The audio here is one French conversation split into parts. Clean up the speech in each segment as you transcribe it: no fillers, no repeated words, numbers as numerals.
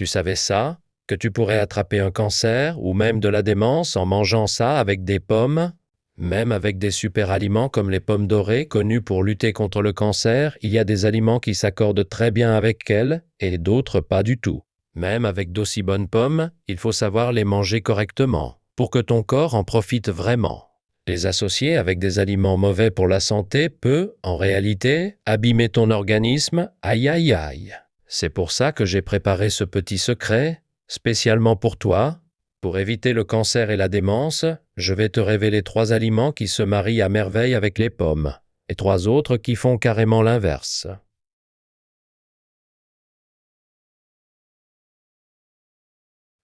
Tu savais ça? Que tu pourrais attraper un cancer ou même de la démence en mangeant ça avec des pommes? Même avec des super aliments comme les pommes dorées, connus pour lutter contre le cancer, il y a des aliments qui s'accordent très bien avec elles et d'autres pas du tout. Même avec d'aussi bonnes pommes, il faut savoir les manger correctement pour que ton corps en profite vraiment. Les associer avec des aliments mauvais pour la santé peut, en réalité, abîmer ton organisme, aïe aïe aïe. C'est pour ça que j'ai préparé ce petit secret, spécialement pour toi. Pour éviter le cancer et la démence, je vais te révéler 3 aliments qui se marient à merveille avec les pommes, et 3 autres qui font carrément l'inverse.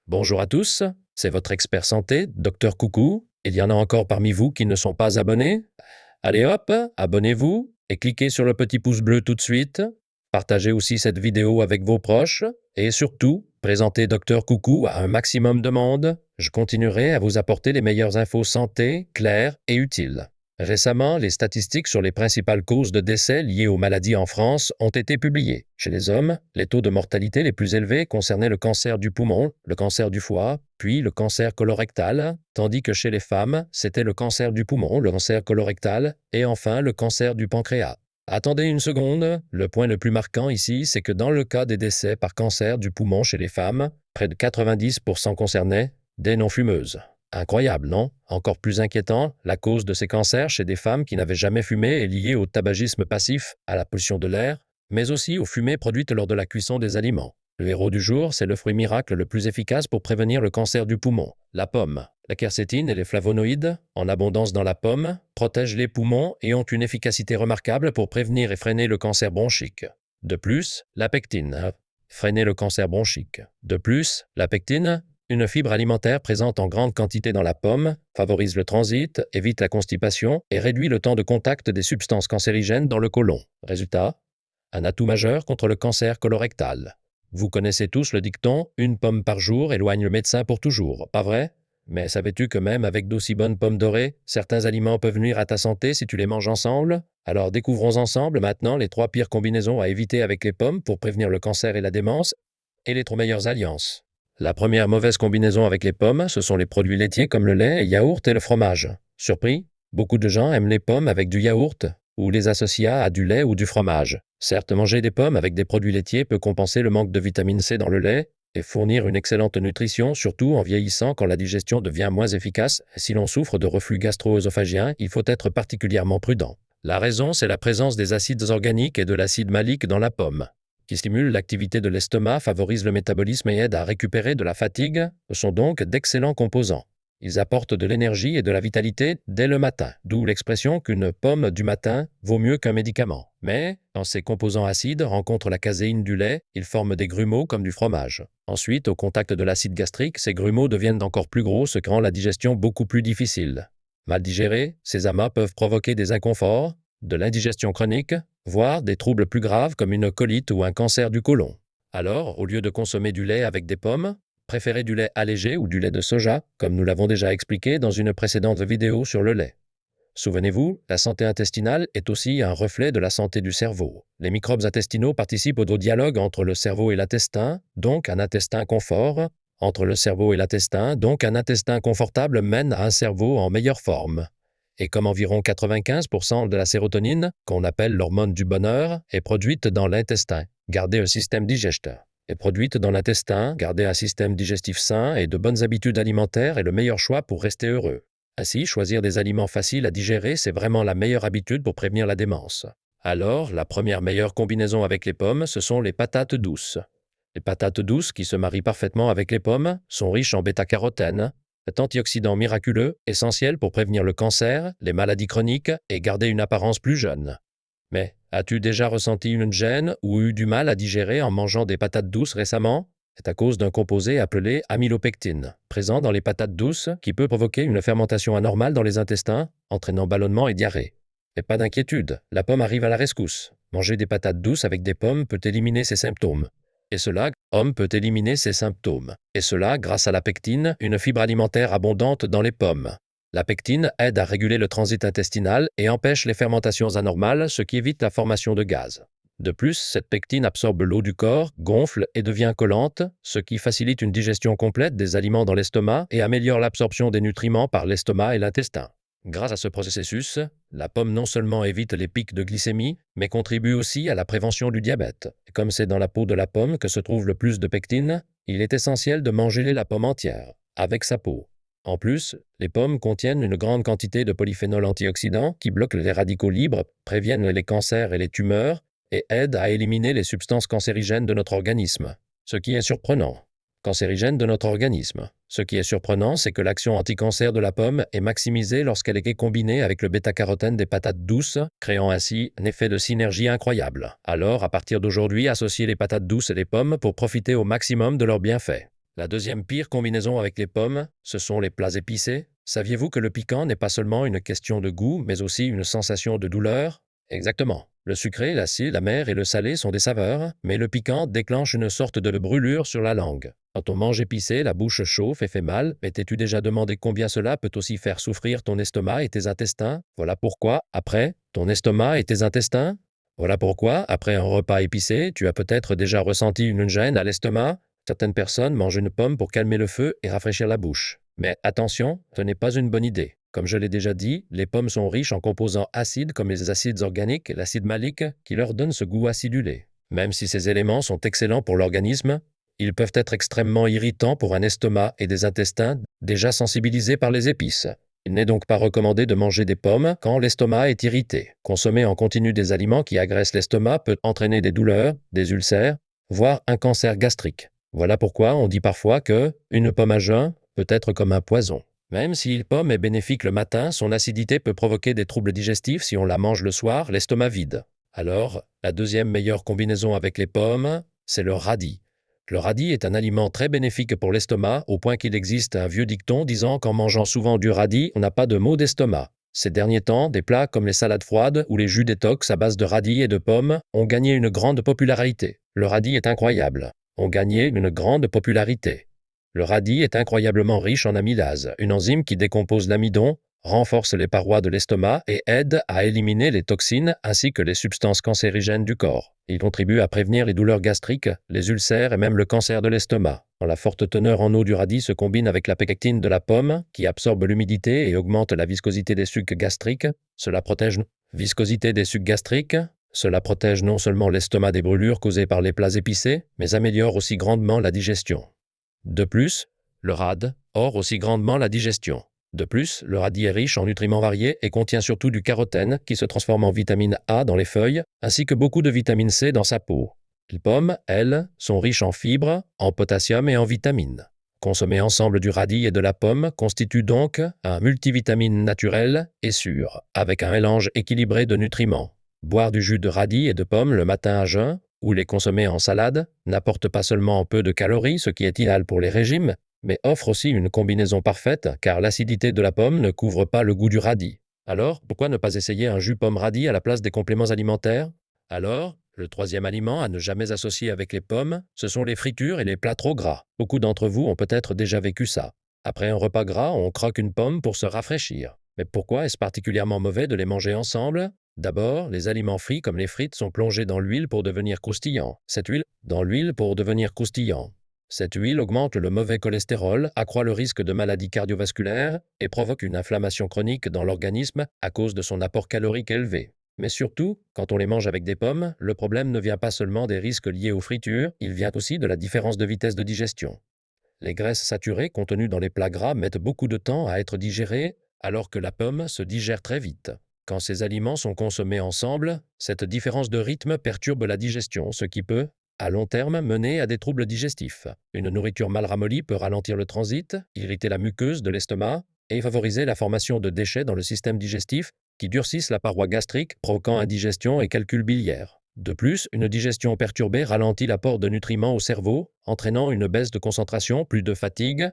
Bonjour à tous, c'est votre expert santé, Docteur Coucou. Il y en a encore parmi vous qui ne sont pas abonnés? Allez hop, abonnez-vous et cliquez sur le petit pouce bleu tout de suite. Partagez aussi cette vidéo avec vos proches et surtout, présentez Docteur Coucou à un maximum de monde. Je continuerai à vous apporter les meilleures infos santé, claires et utiles. Récemment, les statistiques sur les principales causes de décès liées aux maladies en France ont été publiées. Chez les hommes, les taux de mortalité les plus élevés concernaient le cancer du poumon, le cancer du foie, puis le cancer colorectal, tandis que chez les femmes, c'était le cancer du poumon, le cancer colorectal et enfin le cancer du pancréas. Attendez une seconde, le point le plus marquant ici, c'est que dans le cas des décès par cancer du poumon chez les femmes, près de 90% concernaient des non-fumeuses. Incroyable, non? Encore plus inquiétant, la cause de ces cancers chez des femmes qui n'avaient jamais fumé est liée au tabagisme passif, à la pollution de l'air, mais aussi aux fumées produites lors de la cuisson des aliments. Le héros du jour, c'est le fruit miracle le plus efficace pour prévenir le cancer du poumon, la pomme. La quercétine et les flavonoïdes, en abondance dans la pomme, protègent les poumons et ont une efficacité remarquable pour prévenir et freiner le cancer bronchique. De plus, la pectine, freiner le cancer bronchique. De plus, la pectine, une fibre alimentaire présente en grande quantité dans la pomme, favorise le transit, évite la constipation et réduit le temps de contact des substances cancérigènes dans le côlon. Résultat, un atout majeur contre le cancer colorectal. Vous connaissez tous le dicton « une pomme par jour éloigne le médecin pour toujours », pas vrai? Mais savais-tu que même avec d'aussi bonnes pommes dorées, certains aliments peuvent nuire à ta santé si tu les manges ensemble? Alors découvrons ensemble maintenant les 3 pires combinaisons à éviter avec les pommes pour prévenir le cancer et la démence, et les 3 meilleures alliances. La première mauvaise combinaison avec les pommes, ce sont les produits laitiers comme le lait, le yaourt et le fromage. Surpris? Beaucoup de gens aiment les pommes avec du yaourt ou les associent à du lait ou du fromage. Certes, manger des pommes avec des produits laitiers peut compenser le manque de vitamine C dans le lait et fournir une excellente nutrition, surtout en vieillissant quand la digestion devient moins efficace. Si l'on souffre de reflux gastro-œsophagien, il faut être particulièrement prudent. La raison, c'est la présence des acides organiques et de l'acide malique dans la pomme, qui stimulent l'activité de l'estomac, favorisent le métabolisme et aident à récupérer de la fatigue, sont donc d'excellents composants. Ils apportent de l'énergie et de la vitalité dès le matin, d'où l'expression qu'une pomme du matin vaut mieux qu'un médicament. Mais, quand ces composants acides rencontrent la caséine du lait, ils forment des grumeaux comme du fromage. Ensuite, au contact de l'acide gastrique, ces grumeaux deviennent encore plus gros, ce qui rend la digestion beaucoup plus difficile. Mal digérés, ces amas peuvent provoquer des inconforts, de l'indigestion chronique, voire des troubles plus graves comme une colite ou un cancer du côlon. Alors, au lieu de consommer du lait avec des pommes, préférez du lait allégé ou du lait de soja, comme nous l'avons déjà expliqué dans une précédente vidéo sur le lait. Souvenez-vous, la santé intestinale est aussi un reflet de la santé du cerveau. Les microbes intestinaux participent au dialogue entre le cerveau et l'intestin, donc un intestin confort. Entre le cerveau et l'intestin, donc un intestin confortable mène à un cerveau en meilleure forme. Et comme environ 95% de la sérotonine, qu'on appelle l'hormone du bonheur, est produite dans l'intestin, gardez un système digesteur. Est produite dans l'intestin, garder un système digestif sain et de bonnes habitudes alimentaires est le meilleur choix pour rester heureux. Ainsi, choisir des aliments faciles à digérer, c'est vraiment la meilleure habitude pour prévenir la démence. Alors, la première meilleure combinaison avec les pommes, ce sont les patates douces. Les patates douces, qui se marient parfaitement avec les pommes, sont riches en bêta-carotène, cet antioxydant miraculeux, essentiel pour prévenir le cancer, les maladies chroniques et garder une apparence plus jeune. Mais as-tu déjà ressenti une gêne ou eu du mal à digérer en mangeant des patates douces récemment? C'est à cause d'un composé appelé amylopectine, présent dans les patates douces, qui peut provoquer une fermentation anormale dans les intestins, entraînant ballonnement et diarrhée. Mais pas d'inquiétude, la pomme arrive à la rescousse. Manger des patates douces avec des pommes peut éliminer ces symptômes. Et cela, grâce à la pectine, une fibre alimentaire abondante dans les pommes. La pectine aide à réguler le transit intestinal et empêche les fermentations anormales, ce qui évite la formation de gaz. De plus, cette pectine absorbe l'eau du corps, gonfle et devient collante, ce qui facilite une digestion complète des aliments dans l'estomac et améliore l'absorption des nutriments par l'estomac et l'intestin. Grâce à ce processus, la pomme non seulement évite les pics de glycémie, mais contribue aussi à la prévention du diabète. Et comme c'est dans la peau de la pomme que se trouve le plus de pectine, il est essentiel de manger la pomme entière, avec sa peau. En plus, les pommes contiennent une grande quantité de polyphénols antioxydants qui bloquent les radicaux libres, préviennent les cancers et les tumeurs, et aident à éliminer les substances cancérigènes de notre organisme. Ce qui est surprenant. Cancérigène de notre organisme. Ce qui est surprenant, c'est que l'action anti-cancer de la pomme est maximisée lorsqu'elle est combinée avec le bêta-carotène des patates douces, créant ainsi un effet de synergie incroyable. Alors, à partir d'aujourd'hui, associez les patates douces et les pommes pour profiter au maximum de leurs bienfaits. La deuxième pire combinaison avec les pommes, ce sont les plats épicés. Saviez-vous que le piquant n'est pas seulement une question de goût, mais aussi une sensation de douleur? Exactement. Le sucré, l'acide, l'amer et le salé sont des saveurs, mais le piquant déclenche une sorte de brûlure sur la langue. Quand on mange épicé, la bouche chauffe et fait mal, mais t'es-tu déjà demandé combien cela peut aussi faire souffrir ton estomac et tes intestins? Voilà pourquoi, après, ton estomac et tes intestins? Voilà pourquoi, après un repas épicé, tu as peut-être déjà ressenti une gêne à l'estomac. Certaines personnes mangent une pomme pour calmer le feu et rafraîchir la bouche. Mais attention, ce n'est pas une bonne idée. Comme je l'ai déjà dit, les pommes sont riches en composants acides comme les acides organiques et l'acide malique qui leur donne ce goût acidulé. Même si ces éléments sont excellents pour l'organisme, ils peuvent être extrêmement irritants pour un estomac et des intestins déjà sensibilisés par les épices. Il n'est donc pas recommandé de manger des pommes quand l'estomac est irrité. Consommer en continu des aliments qui agressent l'estomac peut entraîner des douleurs, des ulcères, voire un cancer gastrique. Voilà pourquoi on dit parfois que une pomme à jeun peut être comme un poison. Même si une pomme est bénéfique le matin, son acidité peut provoquer des troubles digestifs si on la mange le soir, l'estomac vide. Alors, la deuxième meilleure combinaison avec les pommes, c'est le radis. Le radis est un aliment très bénéfique pour l'estomac, au point qu'il existe un vieux dicton disant qu'en mangeant souvent du radis, on n'a pas de maux d'estomac. Ces derniers temps, des plats comme les salades froides ou les jus détox à base de radis et de pommes ont gagné une grande popularité. Le radis est incroyable. Ont gagné une grande popularité. Le radis est incroyablement riche en amylase, une enzyme qui décompose l'amidon, renforce les parois de l'estomac et aide à éliminer les toxines ainsi que les substances cancérigènes du corps. Il contribue à prévenir les douleurs gastriques, les ulcères et même le cancer de l'estomac. Quand la forte teneur en eau du radis se combine avec la pectine de la pomme, qui absorbe l'humidité et augmente la viscosité des sucs gastriques, cela protège Cela protège non seulement l'estomac des brûlures causées par les plats épicés, mais améliore aussi grandement la digestion. De plus, le radis aussi grandement la digestion. De plus, le radis est riche en nutriments variés et contient surtout du carotène qui se transforme en vitamine A dans les feuilles, ainsi que beaucoup de vitamine C dans sa peau. Les pommes, elles, sont riches en fibres, en potassium et en vitamines. Consommer ensemble du radis et de la pomme constitue donc un multivitamine naturel et sûr, avec un mélange équilibré de nutriments. Boire du jus de radis et de pomme le matin à jeun, ou les consommer en salade, n'apporte pas seulement peu de calories, ce qui est idéal pour les régimes, mais offre aussi une combinaison parfaite, car l'acidité de la pomme ne couvre pas le goût du radis. Alors, pourquoi ne pas essayer un jus pomme-radis à la place des compléments alimentaires? Alors, le troisième aliment à ne jamais associer avec les pommes, ce sont les fritures et les plats trop gras. Beaucoup d'entre vous ont peut-être déjà vécu ça. Après un repas gras, on croque une pomme pour se rafraîchir. Mais pourquoi est-ce particulièrement mauvais de les manger ensemble? D'abord, les aliments frits comme les frites sont plongés dans l'huile pour devenir croustillants. Cette huile augmente le mauvais cholestérol, accroît le risque de maladies cardiovasculaires et provoque une inflammation chronique dans l'organisme à cause de son apport calorique élevé. Mais surtout, quand on les mange avec des pommes, le problème ne vient pas seulement des risques liés aux fritures, il vient aussi de la différence de vitesse de digestion. Les graisses saturées contenues dans les plats gras mettent beaucoup de temps à être digérées, alors que la pomme se digère très vite. Quand ces aliments sont consommés ensemble, cette différence de rythme perturbe la digestion, ce qui peut, à long terme, mener à des troubles digestifs. Une nourriture mal ramollie peut ralentir le transit, irriter la muqueuse de l'estomac et favoriser la formation de déchets dans le système digestif qui durcissent la paroi gastrique, provoquant indigestion et calcul biliaire. De plus, une digestion perturbée ralentit l'apport de nutriments au cerveau, entraînant une baisse de concentration, plus de fatigue,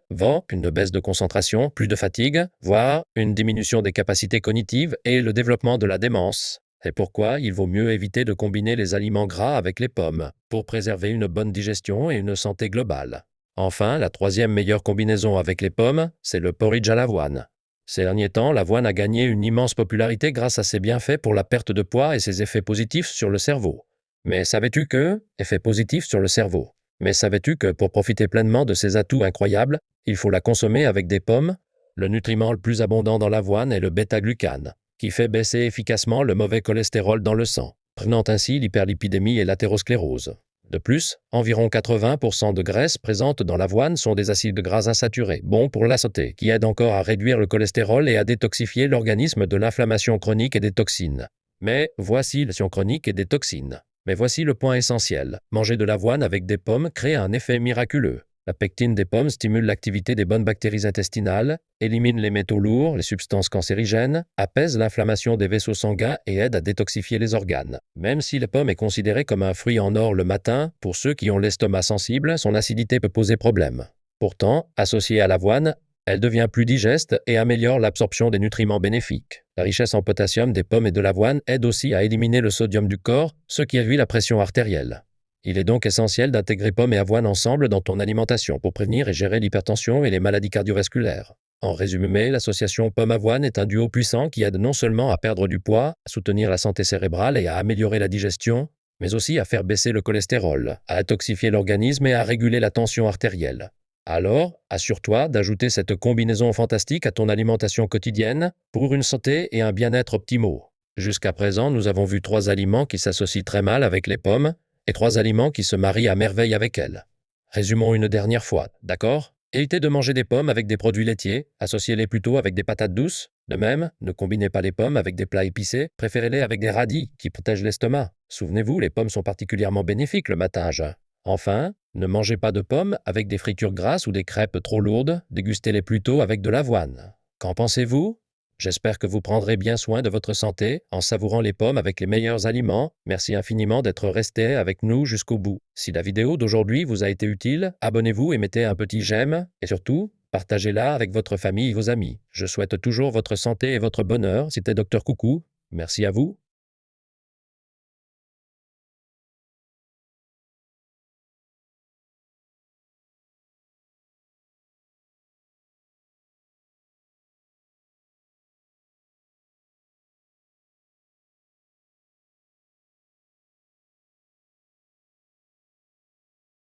voire une diminution des capacités cognitives et le développement de la démence. C'est pourquoi il vaut mieux éviter de combiner les aliments gras avec les pommes, pour préserver une bonne digestion et une santé globale. Enfin, la troisième meilleure combinaison avec les pommes, c'est le porridge à l'avoine. Ces derniers temps, l'avoine a gagné une immense popularité grâce à ses bienfaits pour la perte de poids et ses effets positifs sur le cerveau. Mais savais-tu que, effet positif sur le cerveau, mais savais-tu que pour profiter pleinement de ces atouts incroyables, il faut la consommer avec des pommes? Le nutriment le plus abondant dans l'avoine est le bêta-glucane, qui fait baisser efficacement le mauvais cholestérol dans le sang, prévenant ainsi l'hyperlipidémie et l'athérosclérose. De plus, environ 80% de graisses présentes dans l'avoine sont des acides gras insaturés, bons pour la santé, qui aident encore à réduire le cholestérol et à détoxifier l'organisme de l'inflammation chronique et des toxines. Mais voici le point essentiel. Manger de l'avoine avec des pommes crée un effet miraculeux. La pectine des pommes stimule l'activité des bonnes bactéries intestinales, élimine les métaux lourds, les substances cancérigènes, apaise l'inflammation des vaisseaux sanguins et aide à détoxifier les organes. Même si la pomme est considérée comme un fruit en or le matin, pour ceux qui ont l'estomac sensible, son acidité peut poser problème. Pourtant, associée à l'avoine, elle devient plus digeste et améliore l'absorption des nutriments bénéfiques. La richesse en potassium des pommes et de l'avoine aide aussi à éliminer le sodium du corps, ce qui réduit la pression artérielle. Il est donc essentiel d'intégrer pommes et avoine ensemble dans ton alimentation pour prévenir et gérer l'hypertension et les maladies cardiovasculaires. En résumé, l'association pomme-avoine est un duo puissant qui aide non seulement à perdre du poids, à soutenir la santé cérébrale et à améliorer la digestion, mais aussi à faire baisser le cholestérol, à intoxifier l'organisme et à réguler la tension artérielle. Alors, assure-toi d'ajouter cette combinaison fantastique à ton alimentation quotidienne pour une santé et un bien-être optimaux. Jusqu'à présent, nous avons vu 3 aliments qui s'associent très mal avec les pommes et 3 aliments qui se marient à merveille avec elles. Résumons une dernière fois, d'accord? Évitez de manger des pommes avec des produits laitiers, associez-les plutôt avec des patates douces. De même, ne combinez pas les pommes avec des plats épicés, préférez-les avec des radis qui protègent l'estomac. Souvenez-vous, les pommes sont particulièrement bénéfiques le matin à jeun. Enfin, ne mangez pas de pommes avec des fritures grasses ou des crêpes trop lourdes, dégustez-les plutôt avec de l'avoine. Qu'en pensez-vous? J'espère que vous prendrez bien soin de votre santé en savourant les pommes avec les meilleurs aliments. Merci infiniment d'être resté avec nous jusqu'au bout. Si la vidéo d'aujourd'hui vous a été utile, abonnez-vous et mettez un petit j'aime. Et surtout, partagez-la avec votre famille et vos amis. Je souhaite toujours votre santé et votre bonheur. C'était Dr Coucou. Merci à vous.